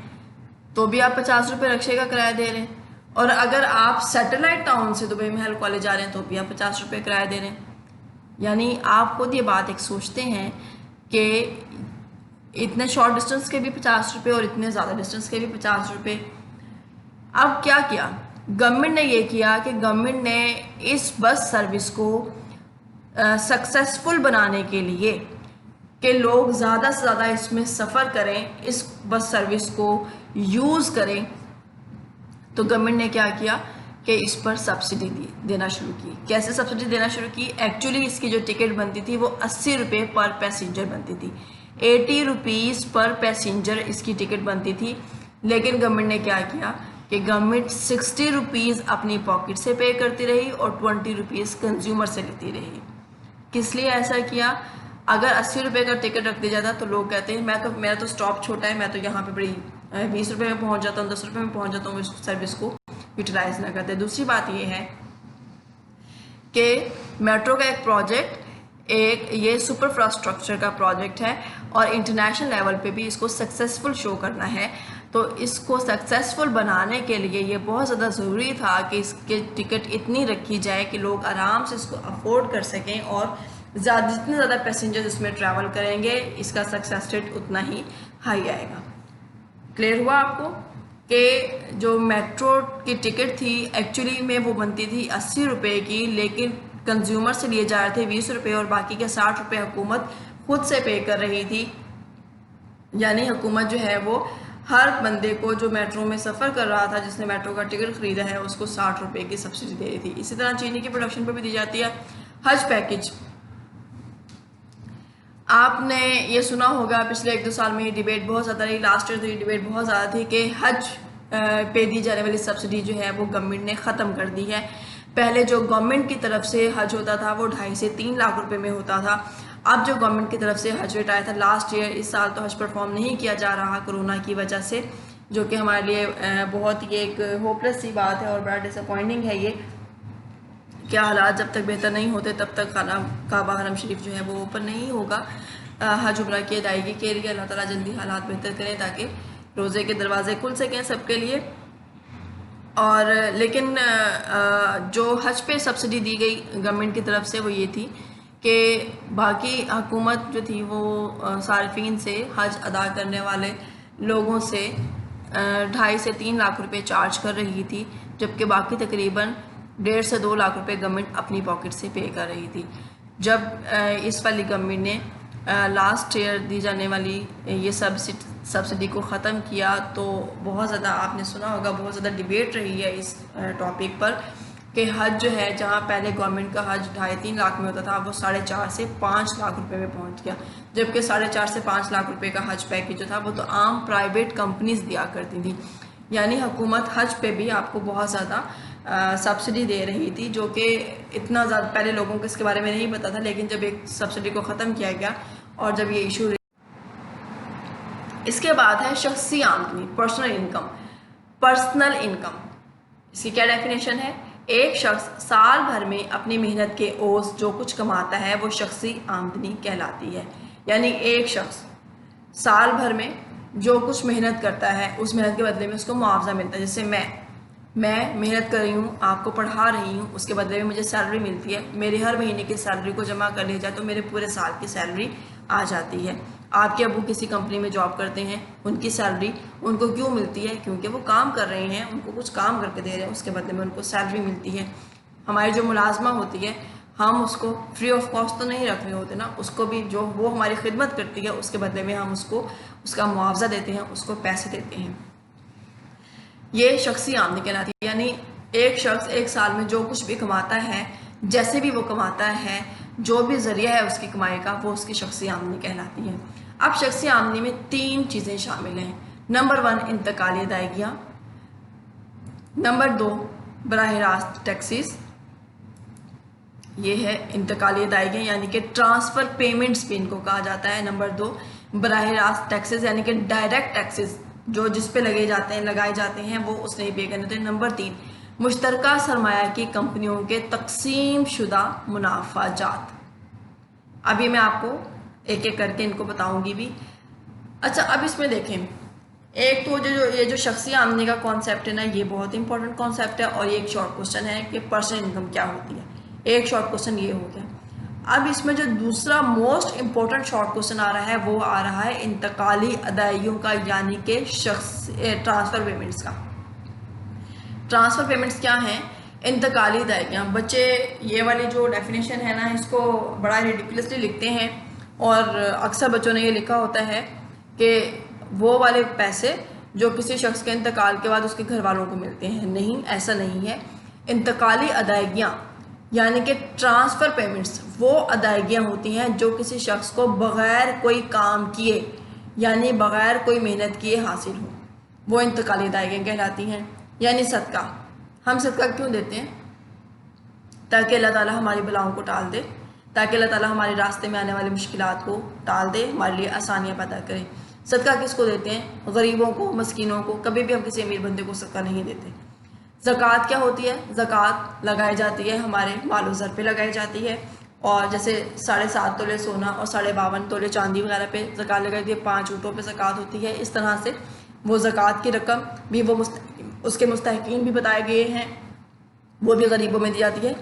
तो भी आप 50 रुपये रक्शे का किराया दे रहे हैं, और अगर आप सैटेलाइट टाउन से दुबई महल कॉलेज आ रहे हैं तो भी आप 50 रुपये किराया दे रहे हैं। यानी आप खुद ये बात एक सोचते हैं कि इतने शॉर्ट डिस्टेंस के भी 50 रुपये और इतने ज़्यादा डिस्टेंस के भी 50 रुपये। अब क्या किया गवर्नमेंट ने? ये किया कि गवर्नमेंट ने इस बस सर्विस को सक्सेसफुल बनाने के लिए कि लोग ज़्यादा से ज़्यादा इसमें सफ़र करें, इस बस सर्विस को यूज़ करें, तो गवर्नमेंट ने क्या किया कि इस पर सब्सिडी देना शुरू की। कैसे सब्सिडी देना शुरू की? एक्चुअली इसकी जो टिकट बनती थी वो 80 रुपये पर पैसेंजर बनती थी, 80 रुपीज़ पर पैसेंजर इसकी टिकट बनती थी। लेकिन गवर्नमेंट ने क्या किया कि गवर्नमेंट 60 रुपीज़ अपनी पॉकेट से पे करती रही और 20 रुपीज़ कंज्यूमर से लेती रही। किस लिए ऐसा किया? अगर 80 रुपये का टिकट रख दिया जाता तो लोग कहते हैं मेरा तो स्टॉप छोटा है, मैं तो यहाँ पे बड़ी 20 रुपये में पहुँच जाता हूँ, 10 रुपये में पहुँच जाता हूँ, इस सर्विस को यूटिलाइज ना करते। दूसरी बात ये है कि मेट्रो का एक प्रोजेक्ट ये सुपर इंफ्रास्ट्रक्चर का प्रोजेक्ट है और इंटरनेशनल लेवल पे भी इसको सक्सेसफुल शो करना है, तो इसको सक्सेसफुल बनाने के लिए ये बहुत ज़्यादा ज़रूरी था कि इसके टिकट इतनी रखी जाए कि लोग आराम से इसको अफोर्ड कर सकें और जितने ज़्यादा पैसेंजर्स इसमें ट्रैवल करेंगे इसका सक्सेस रेट उतना ही हाई आएगा। क्लियर हुआ आपको कि जो मेट्रो की टिकट थी एक्चुअली में वो बनती थी 80 रुपये की, लेकिन कंज्यूमर से लिए जा रहे थे 20 रुपये और बाकी के 60 रुपये हुकूमत खुद से पे कर रही थी। यानी हुकूमत जो है वो हर बंदे को जो मेट्रो में सफ़र कर रहा था, जिसने मेट्रो का टिकट ख़रीदा है, उसको 60 रुपये की सब्सिडी दे रही थी। इसी तरह चीनी की प्रोडक्शन पर भी दी जाती है। हज पैकेज, आपने ये सुना होगा पिछले 1-2 साल में ये डिबेट बहुत ज़्यादा रही, लास्ट ईयर तो ये डिबेट बहुत ज़्यादा थी कि हज पे दी जाने वाली सब्सिडी जो है वो गवर्नमेंट ने ख़त्म कर दी है। पहले जो गवर्नमेंट की तरफ से हज होता था वो 2.5 से 3 लाख रुपए में होता था। अब जो गवर्नमेंट की तरफ से हज रेट आया था लास्ट ईयर, इस साल तो हज परफॉर्म नहीं किया जा रहा कोरोना की वजह से, जो कि हमारे लिए बहुत ही एक होपलेस सी बात है और बड़ा डिसअपॉइंटिंग है ये। क्या हालात जब तक बेहतर नहीं होते तब तक खाना काबा हरम शरीफ जो है वो ओपन नहीं होगा हज उम्रा की अदायगी के लिए। अल्लाह ताला जल्दी हालात बेहतर करें ताकि रोज़े के दरवाजे खुल सकें सबके लिए। और लेकिन जो हज पे सब्सिडी दी गई गवर्नमेंट की तरफ से वो ये थी कि बाकी हुकूमत जो थी वो सार्फिन से, हज अदा करने वाले लोगों से 2.5 से 3 लाख रुपए चार्ज कर रही थी, जबकि बाकी तकरीबन 1.5 से 2 लाख रुपए गवर्नमेंट अपनी पॉकेट से पे कर रही थी। जब इस वाली गवर्नमेंट ने लास्ट ईयर दी जाने वाली ये सब्सिडी को ख़त्म किया तो बहुत ज़्यादा, आपने सुना होगा, बहुत ज़्यादा डिबेट रही है इस टॉपिक पर कि हज जो है, जहाँ पहले गवर्नमेंट का हज 2.5-3 लाख में होता था, वो 4.5 से 5 लाख रुपए में पहुँच गया। जबकि 4.5 से 5 लाख रुपए का हज पैकेज जो था वो तो आम प्राइवेट कंपनीज दिया करती थी। यानी हुकूमत हज पे भी आपको बहुत ज़्यादा सब्सिडी दे रही थी, जो कि इतना ज़्यादा पहले लोगों को इसके बारे में नहीं पता था। लेकिन जब एक सब्सिडी को ख़त्म किया गया और जब ये इशू, इसके बाद है शख्सी आमदनी, पर्सनल इनकम। पर्सनल इनकम, इसकी क्या डेफिनेशन है? एक शख्स साल भर में अपनी मेहनत के ओस जो कुछ कमाता है वो शख्सी आमदनी कहलाती है। यानी एक शख्स साल भर में जो कुछ मेहनत करता है उस मेहनत के बदले में उसको मुआवजा मिलता है। जैसे मैं मेहनत कर रही हूँ, आपको पढ़ा रही हूँ, उसके बदले में मुझे सैलरी मिलती है। मेरी हर महीने की सैलरी को जमा कर लिया जाए तो मेरे पूरे साल की सैलरी आ जाती है। आपके अबू किसी कंपनी में जॉब करते हैं, उनकी सैलरी उनको क्यों मिलती है? क्योंकि वो काम कर रहे हैं, उनको कुछ काम करके दे रहे हैं, उसके बदले में उनको सैलरी मिलती है। हमारी जो मुलाजमा होती है, हम उसको फ्री ऑफ कॉस्ट तो नहीं रख रहे होते ना, उसको भी जो वो हमारी खिदमत करती है उसके बदले में हम उसको उसका मुआवजा देते हैं, उसको पैसे देते हैं। ये शख्सी आमदनी कहलाती है। यानी एक शख्स एक साल में जो कुछ भी कमाता है, जैसे भी वो कमाता है, जो भी जरिया है उसकी कमाई का, वो उसकी शख्सी आमदनी कहलाती है। अब शख्सी आमदनी में 3 चीज़ें शामिल हैं। नंबर 1 इंतकाली अदायगियाँ, नंबर 2 बराह रास्त टैक्सेस, ये है इंतकाली अदायगियाँ यानी कि ट्रांसफ़र पेमेंट्स भी इनको कहा जाता है। नंबर 2 बराह रास्त टैक्सेस यानी कि डायरेक्ट टैक्सेस जो जिस पे लगाए जाते हैं वो उसने ही पे करने होते हैं। नंबर 3 मुश्तरका सरमाया की कंपनियों के तकसीम शुदा मुनाफाजात। अभी मैं आपको एक एक करके इनको बताऊंगी भी। अच्छा, अब इसमें देखें, एक तो ये जो शख्सी आमदनी का कॉन्सेप्ट है ना, ये बहुत इंपॉर्टेंट कॉन्सेप्ट है। और ये एक शॉर्ट क्वेश्चन है कि पर्सनल इनकम क्या होती है, एक शॉर्ट क्वेश्चन ये हो गया। अब इसमें जो दूसरा मोस्ट इम्पोर्टेंट शॉर्ट क्वेश्चन आ रहा है वो आ रहा है इंतकाली अदायगियों का, यानी कि ट्रांसफ़र पेमेंट्स का। ट्रांसफ़र पेमेंट्स क्या हैं? इंतकाली अदायगियाँ। बच्चे ये वाली जो डेफिनेशन है ना, इसको बड़ा रिडिकुलसली लिखते हैं और अक्सर बच्चों ने ये लिखा होता है कि वो वाले पैसे जो किसी शख्स के इंतकाल के बाद उसके घर वालों को मिलते हैं। नहीं, ऐसा नहीं है। इंतकाली अदायगियाँ यानी कि ट्रांसफ़र पेमेंट्स वो अदायगियाँ होती हैं जो किसी शख्स को बग़ैर कोई काम किए, यानी बग़ैर कोई मेहनत किए हासिल हो, वो इंतकाली अदायगियाँ कहलाती हैं। यानी सदका, हम सदका क्यों देते हैं? ताकि अल्लाह ताला हमारी बलाओं को टाल दे, ताकि अल्लाह ताला हमारे रास्ते में आने वाली मुश्किलात को टाल दे, हमारे लिए आसानियाँ पैदा करे। सदका किसको देते हैं? गरीबों को, मस्कीनों को। कभी भी हम किसी अमीर बंदे को सदका नहीं देते। ज़कात क्या होती है? ज़कात लगाई जाती है, हमारे मालो ज़र पे लगाई जाती है। और जैसे 7.5 तोले सोना और 52.5 तोले चांदी वगैरह पे ज़कात लगाई जाती है, 5 ऊँटों पे ज़कात होती है। इस तरह से वो ज़कात की रकम भी वो उसके मुस्तहिकीन भी बताए गए हैं, वो भी गरीबों में दी जाती है।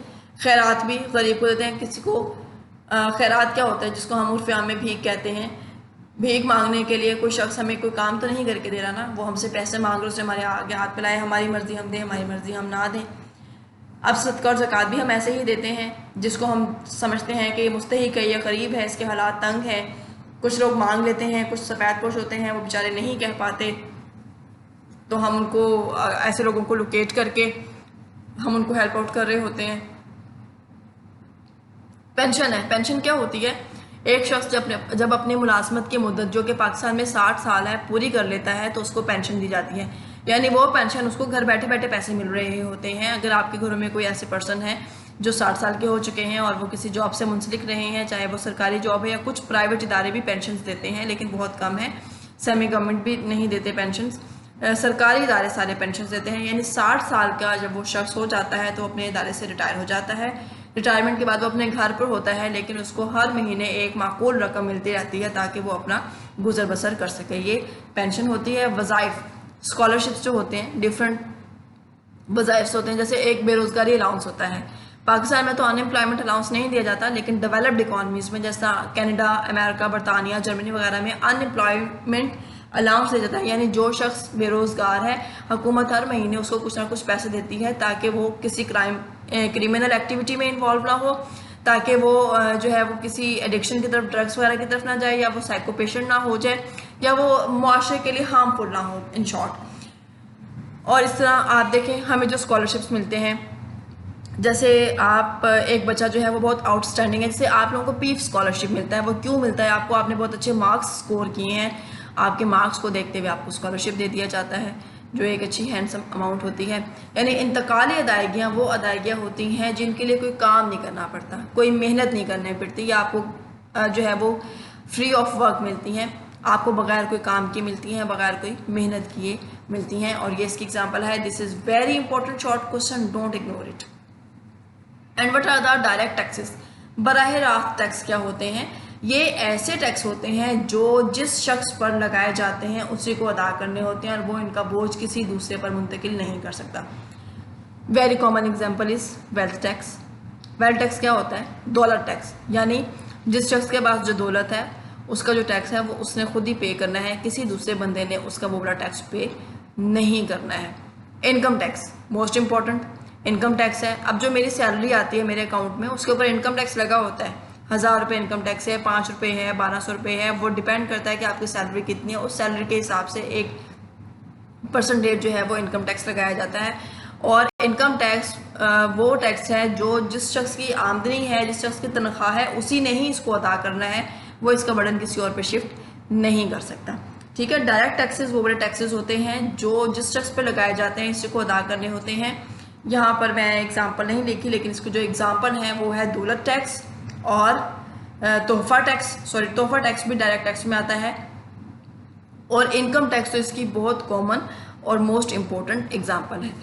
खैरात भी गरीब को देते हैं। किसी को खैरात क्या होता है? जिसको हम उर्फ़ आम में भीख कहते हैं। भीख मांगने के लिए कोई शख्स हमें कोई काम तो नहीं करके दे रहा ना, वो हमसे पैसे मांग रहे, उससे हमारे आगे हाथ फैलाए, हमारी मर्ज़ी हम दें, हमारी मर्ज़ी हम ना दें। अब सदका और ज़कात भी हम ऐसे ही देते हैं, जिसको हम समझते हैं कि मुस्तहिक है या गरीब है, इसके हालात तंग है। कुछ लोग मांग लेते हैं, कुछ सफ़ेद पोश होते हैं, वो बेचारे नहीं कह पाते, तो हम उनको, ऐसे लोगों को लोकेट करके हम उनको हेल्प आउट कर रहे होते हैं। पेंशन है। पेंशन क्या होती है? एक शख्स जब अपनी मुलाजमत की मुद्दत जो कि पाकिस्तान में 60 साल है पूरी कर लेता है तो उसको पेंशन दी जाती है। यानी वो पेंशन उसको घर बैठे बैठे पैसे मिल रहे होते हैं। अगर आपके घरों में कोई ऐसे पर्सन है जो 60 साल के हो चुके हैं और वो किसी जॉब से मुंसलिक रहे हैं, चाहे वो सरकारी जॉब है या कुछ प्राइवेट इदारे भी पेंशन देते हैं, लेकिन बहुत कम है। सेमी गवर्नमेंट भी नहीं देते पेंशन, सरकारी इदारे सारे पेंशन देते हैं। यानी 60 साल का जब वो शख्स हो जाता है तो अपने इदारे से रिटायर हो जाता है। रिटायरमेंट के बाद वो अपने घर पर होता है, लेकिन उसको हर महीने एक माकूल रकम मिलती रहती है ताकि वो अपना गुजर बसर कर सके। ये पेंशन होती है। वज़ाइफ, स्कॉलरशिप्स जो होते हैं, डिफरेंट वज़ाइफ्स होते हैं। जैसे एक बेरोज़गारी अलाउंस होता है। पाकिस्तान में तो अनएम्प्लॉयमेंट अलाउंस नहीं दिया जाता, लेकिन डेवलप्ड इकॉनमीज़ में जैसा कनाडा, अमेरिका, बरतानिया, जर्मनी वगैरह में अनएम्प्लॉयमेंट अलाउंस दिया जाता है, यानी जो शख्स बेरोज़गार है हुकूमत हर महीने उसको कुछ ना कुछ पैसे देती है ताकि वो किसी क्रिमिनल एक्टिविटी में इन्वॉल्व ना हो, ताकि वो जो है वो किसी एडिक्शन की तरफ, ड्रग्स वगैरह की तरफ ना जाए, या वो साइको पेशेंट ना हो जाए, या वो मुआशरे के लिए हार्मफुल ना हो, इन शॉर्ट। और इस तरह आप देखें हमें जो स्कॉलरशिप्स मिलते हैं, जैसे आप एक बच्चा जो है वो बहुत आउटस्टैंडिंग है, जैसे आप लोगों को पीफ स्कॉलरशिप मिलता है, वो क्यों मिलता है आपको? आपने बहुत अच्छे मार्क्स स्कोर किए हैं, आपके मार्क्स को देखते हुए आपको स्कॉलरशिप दे दिया जाता है, जो एक अच्छी हैंडसम अमाउंट होती है। यानी इंतकाली अदायगियाँ वो अदायगियाँ होती हैं जिनके लिए कोई काम नहीं करना पड़ता, कोई मेहनत नहीं करनी पड़ती, या आपको जो है वो फ्री ऑफ वर्क मिलती हैं, आपको बगैर कोई काम किए मिलती हैं, बगैर कोई मेहनत किए मिलती हैं। और ये इसकी एग्जाम्पल है। This is very important short question, don't ignore it. And what are the direct taxes? बराह रास्त टैक्स क्या होते हैं? ये ऐसे टैक्स होते हैं जो जिस शख्स पर लगाए जाते हैं उसी को अदा करने होते हैं, और वो इनका बोझ किसी दूसरे पर मुंतकिल नहीं कर सकता। Very common example is wealth tax. Wealth tax क्या होता है? दौलत टैक्स, यानी जिस शख्स के पास जो दौलत है उसका जो टैक्स है वो उसने खुद ही पे करना है, किसी दूसरे बंदे ने उसका वो बड़ा टैक्स पे नहीं करना है। Income tax most important, income tax है। अब जो मेरी सैलरी आती है मेरे अकाउंट में, उसके ऊपर इनकम टैक्स लगा होता है। 1000 रुपये इनकम टैक्स है, 5 रुपये है, 1200 रुपये है, वो डिपेंड करता है कि आपकी सैलरी कितनी है। उस सैलरी के हिसाब से एक परसेंटेज जो है वो इनकम टैक्स लगाया जाता है। और इनकम टैक्स वो टैक्स है जो जिस शख्स की आमदनी है, जिस शख्स की तनख्वाह है, उसी ने ही इसको अदा करना है, वो इसका बर्डन किसी और पे शिफ्ट नहीं कर सकता। ठीक है। डायरेक्ट टैक्सेस वो बड़े टैक्सेस होते हैं जो जिस शख्स पे लगाए जाते हैं, इसी को अदा करने होते हैं। यहाँ पर मैं एग्जांपल नहीं लिखी, लेकिन इसको जो एग्जांपल है वो है दौलत टैक्स और तोहफा टैक्स। सॉरी, तोहफा टैक्स भी डायरेक्ट टैक्स में आता है। और इनकम टैक्स तो इसकी बहुत कॉमन और मोस्ट इम्पोर्टेंट एग्जांपल है।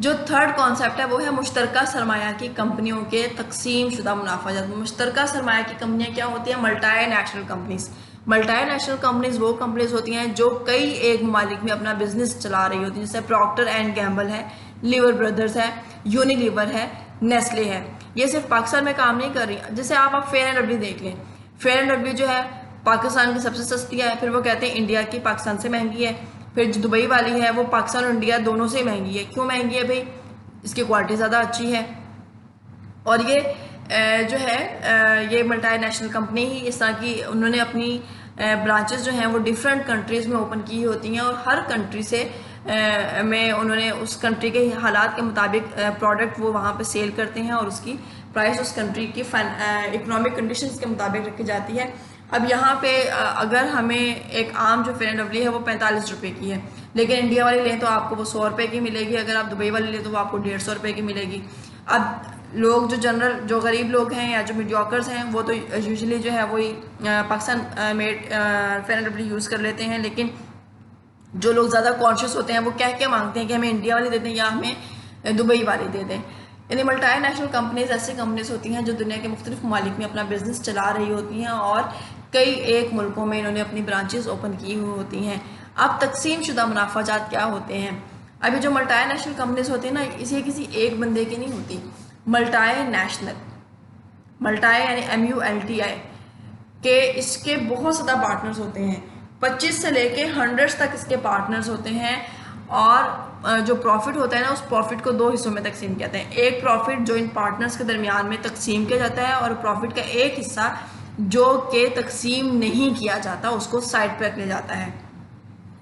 जो थर्ड कॉन्सेप्ट है वो है मुश्तरका सरमाया की कंपनियों के तकसीम शुदा मुनाफाजात। मुश्तरका सरमाया की कंपनियां क्या होती हैं? Multi national companies. Multi national companies वो कंपनीज होती हैं जो कई एक ममालिक में अपना बिजनेस चला रही होती हैं, जैसे प्रॉक्टर एंड गैम्बल है, लीवर ब्रदर्स है, यूनिलीवर है, नेस्ले है। ये सिर्फ पाकिस्तान में काम नहीं कर रही। जैसे आप फेयर एंड लवली देख लें, फेयर एंड लवली जो है पाकिस्तान की सबसे सस्ती है, फिर वो कहते हैं इंडिया की पाकिस्तान से महंगी है। फिर जो दुबई वाली है वो पाकिस्तान और इंडिया दोनों से महंगी है। क्यों महंगी है भाई? इसकी क्वालिटी ज़्यादा अच्छी है। और ये जो है ये मल्टी नेशनल कंपनी ही इस तरह की उन्होंने अपनी ब्रांचेस जो हैं वो डिफरेंट कंट्रीज़ में ओपन की होती हैं, और हर कंट्री से में उन्होंने उस कंट्री के हालात के मुताबिक प्रोडक्ट वो वहाँ पे सेल करते हैं, और उसकी प्राइस उस कंट्री की इकोनॉमिक कंडीशंस के मुताबिक रखी जाती है। अब यहाँ पे अगर हमें एक आम जो फेयर एंड लवली है वो 45 रुपये की है, लेकिन इंडिया वाली लें तो आपको वो 100 रुपये की मिलेगी। अगर आप दुबई वाली लें तो वो आपको 150 रुपये की मिलेगी। अब लोग जो जनरल, जो गरीब लोग हैं या जो मीडियोकर्स हैं, वो तो यूजुअली जो है वही Pakistan made fair and lovely use कर लेते हैं। लेकिन जो लोग ज़्यादा कॉन्शियस होते हैं वो कह के मांगते हैं कि हमें इंडिया वाली दे दें या हमें दुबई वाली दे दें। यानी मल्टी नेशनल कंपनीज ऐसी कंपनीज होती हैं जो दुनिया के मुख्तलिफ ममालिक में अपना बिजनेस चला रही होती हैं, और कई एक मुल्कों में इन्होंने अपनी ब्रांचेस ओपन की हुई होती हैं। अब तकसीम शुदा मुनाफाजात क्या होते हैं? अभी जो मल्टी नेशनल कंपनीज होती हैं ना, इसे किसी एक बंदे की नहीं होती। मल्टी नेशनल, मल्टी यानी MULTI के इसके बहुत ज़्यादा पार्टनर्स होते हैं। 25 से लेके 100 तक इसके पार्टनर्स होते हैं। और जो प्रॉफिट होता है ना, उस प्रॉफिट को 2 हिस्सों में तकसीम किया जाता है। एक प्रॉफिट जो इन पार्टनर्स के दरमियान में तकसीम किया जाता है, और प्रॉफिट का एक हिस्सा जो कि तकसीम नहीं किया जाता उसको साइड पे रख लिया जाता है,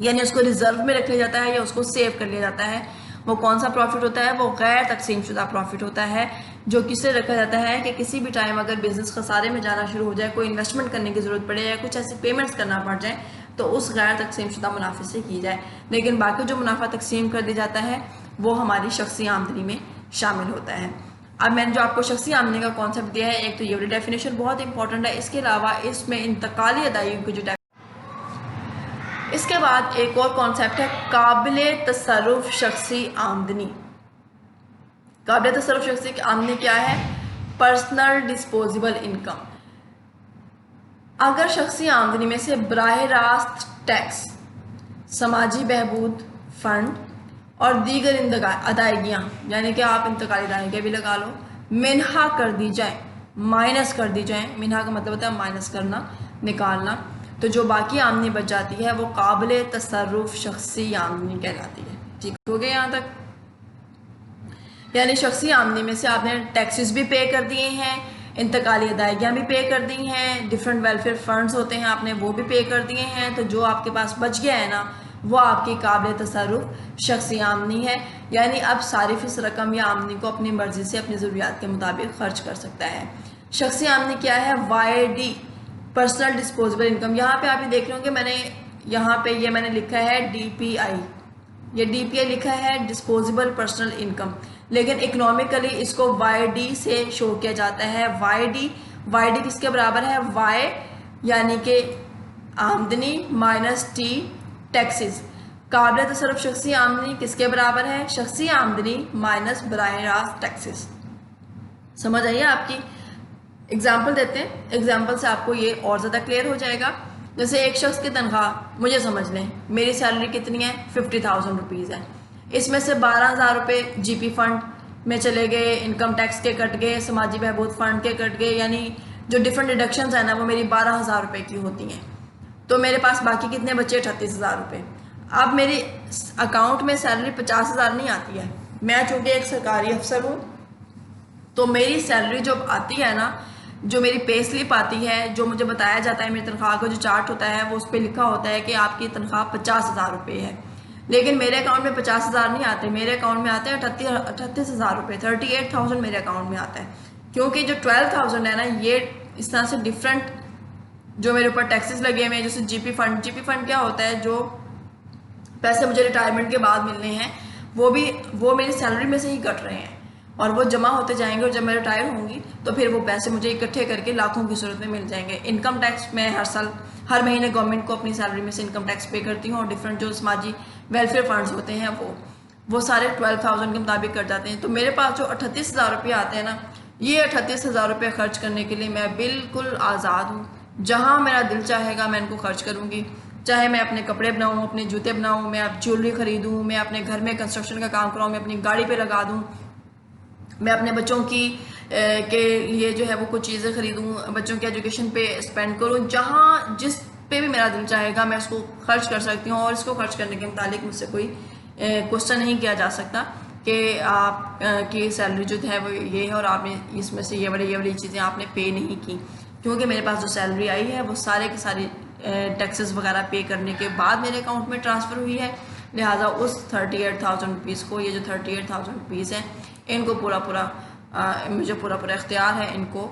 यानी उसको रिजर्व में रख लिया जाता है या उसको सेव कर लिया जाता है। वो कौन सा प्रॉफिट होता है? वो गैर तकसीम शुदा प्रॉफिट होता है, जो किससे रखा जाता है कि किसी भी टाइम अगर बिजनेस खसारे में जाना शुरू हो जाए, कोई इन्वेस्टमेंट करने की ज़रूरत पड़े या कुछ ऐसे पेमेंट्स करना पड़ जाए, तो उस गैर तकसीम शुदा मुनाफे से की जाए। लेकिन बाकी जो मुनाफा तकसीम कर दिया जाता है वो हमारी शख्सी आमदनी में शामिल होता है। अब मैंने जो आपको शख्सी आमदनी का कॉन्सेप्ट दिया है, एक तो ये वाली डेफिनेशन बहुत इंपॉर्टेंट है। इसके अलावा इसमें इंतकाली अदायगी की जो इसके बाद एक और कॉन्सेप्ट है काबिल तसर्रुफ शख्सी आमदनी। काबिल तसर्रुफ शख्सी आमदनी क्या है? Personal disposable income. अगर शख्सी आमदनी में से बराह रास्त टैक्स, समाजी बहबूद फंड और दीगर अदायगियाँ, यानी कि आप इंतकाली अदायगियाँ भी लगा लो, मिनहा कर दी जाए, माइनस कर दी जाए। मिनहा का मतलब होता है माइनस करना, निकालना। तो जो बाकी आमदनी बच जाती है वो काबिल तसर्रुफ शख्सी आमदनी कहलाती है। ठीक हो गया यहाँ तक? यानी शख्सी आमदनी में से आपने टैक्सेस भी पे कर दिए हैं, इंतकाली अदायगियाँ भी पे कर दी हैं, डिफरेंट वेलफेयर फंड्स होते हैं आपने वो भी पे कर दिए हैं, तो जो आपके पास बच गया है ना वो आपकी काबिल तसर्रुफ शख्सी आमदनी है। यानी अब सारिफ इस रकम या आमदनी को अपनी मर्जी से अपनी ज़रूरियात के मुताबिक खर्च कर सकता है। शख्सी आमदनी क्या है? YD personal disposable income. यहाँ पे आप ये देख रहे होंगे मैंने यहाँ पे ये मैंने लिखा है DPI, ये DPI लिखा है डिस्पोजेबल पर्सनल इनकम, लेकिन इकोनॉमिकली इसको YD से शो किया जाता है। YD किसके बराबर है? Y यानी कि आमदनी माइनस T टैक्सेस। काबिल तसर्रुफ शख्सी आमदनी किसके बराबर है? शख्सी आमदनी माइनस बराह रास्त टैक्सेस। समझ आइए आपकी? एग्जाम्पल देते हैं, एग्जाम्पल से आपको ये और ज़्यादा क्लियर हो जाएगा। जैसे एक शख्स की तनख्वाह, मुझे समझ लें मेरी सैलरी कितनी है? 50,000 रुपीज़ है। इसमें से 12,000 रुपये GP फंड में चले गए, इनकम टैक्स के कट गए, समाजी बहबूद फंड के कट गए, यानी जो डिफरेंट डिडक्शंस हैं ना वो मेरी 12,000 रुपये की होती हैं। तो मेरे पास बाकी कितने बचे? 38,000 रुपये। अब मेरी अकाउंट में सैलरी 50,000 नहीं आती है। मैं चूँकि एक सरकारी अफसर हूँ तो मेरी सैलरी जब आती है ना, जो मेरी पे स्लिप आती है, जो मुझे बताया जाता है मेरी तनख्वाह का जो चार्ट होता है वो उस पर लिखा होता है कि आपकी तनख्वाह 50,000 रुपये है, लेकिन मेरे अकाउंट में 50,000 नहीं आते, मेरे अकाउंट में आते हैं 38,000 रुपये, 38,000 मेरे अकाउंट में आता है। क्योंकि जो 12,000 है ना ये इस तरह से डिफरेंट जो मेरे ऊपर टैक्सेस लगे हुए हैं, जैसे GP फंड क्या होता है? जो पैसे मुझे रिटायरमेंट के बाद मिलने हैं वो मेरी सैलरी में से ही कट रहे हैं और वो जमा होते जाएंगे, और जब मैं रिटायर होंगी तो फिर वो पैसे मुझे इकट्ठे करके लाखों की सूरत में मिल जाएंगे। इनकम टैक्स मैं हर महीने गवर्नमेंट को अपनी सैलरी में से इनकम टैक्स पे करती हूँ, और डिफरेंट जो समाजी वेलफेयर फंड्स होते हैं वो सारे 12,000 के मुताबिक कर जाते हैं। तो मेरे पास जो 38,000 रुपये आते हैं ना, ये 38,000 रुपये खर्च करने के लिए मैं बिल्कुल आज़ाद हूँ। जहाँ मेरा दिल चाहेगा मैं इनको खर्च करूँगी, चाहे मैं अपने कपड़े बनाऊँ, अपने जूते बनाऊँ, मैं अब ज्वेलरी खरीदूँ, मैं अपने घर में कंस्ट्रक्शन का काम कराऊँ, मैं अपनी गाड़ी पे लगा दूँ, मैं अपने बच्चों की के लिए जो है वो कुछ चीज़ें खरीदूँ, बच्चों के एजुकेशन पे स्पेंड करूँ, जहाँ जिस पे भी मेरा दिल चाहेगा मैं उसको खर्च कर सकती हूँ। और इसको खर्च करने के मुतालिक मुझसे कोई क्वेश्चन नहीं किया जा सकता कि आप की सैलरी जो है वो ये है और आपने इसमें से ये वाली चीज़ें आपने पे नहीं की, क्योंकि मेरे पास जो सैलरी आई है वो सारे के सारी टैक्सेस वगैरह पे करने के बाद मेरे अकाउंट में ट्रांसफ़र हुई है। लिहाजा उस 38,000 रुपीज़ को, ये जो 38,000 रुपीज़ हैं, इनको मुझे पूरा इख्तियार है इनको